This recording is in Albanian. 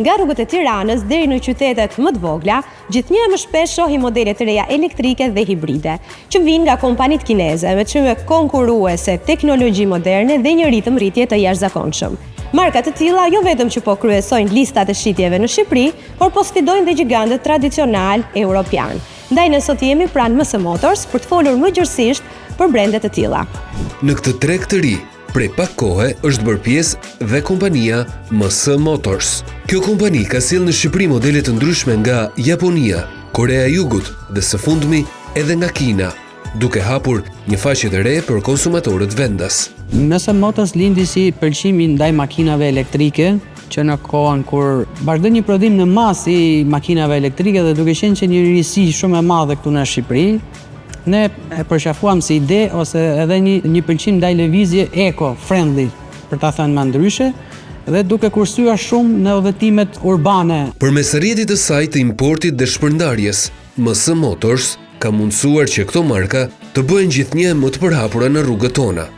Nga rrugët e Tiranës deri në qytetet më të vogla, gjithnjë më shpesh shohim modele të reja elektrike dhe hibride, që vijnë nga kompanitë kineze me çmime konkurruese, teknologji moderne dhe një ritëm rritje të jashtëzakonshëm. Marka të tilla jo vetëm që po kryesojnë listat e shitjeve në Shqipëri, por po sfidojnë dhe gjigantët tradicional europian. Ndaj ne sot jemi pranë MS Motors për të folur më gjërësisht për brendet të tilla. Në këtë treg të ri, prej pak kohe është bërë pjesë dhe kompania MS Motors. Kjo kompani ka sjellë në Shqipëri modele të ndryshme nga Japonia, Korea e Jugut dhe së fundmi edhe nga Kina, duke hapur një faqe të re për konsumatorët vendas. MS Motors lindi si pëlqimi ndaj makinave elektrike, që në kohën kur vazhdoi një prodhim në masë i makinave elektrike dhe duke qenë që një risi shumë e madhe këtu në Shqipëri, ne e përqafuam si ide ose edhe një pëlqim ndaj lëvizje eco-friendly, për ta thënë më ndryshe, dhe duke kursyer shumë në udhëtimet urbane. Përmes rrjetit të saj të importit dhe shpërndarjes, MS Motors ka mundësuar që këto marka të bëhen gjithnjë më të përhapura në rrugët tona.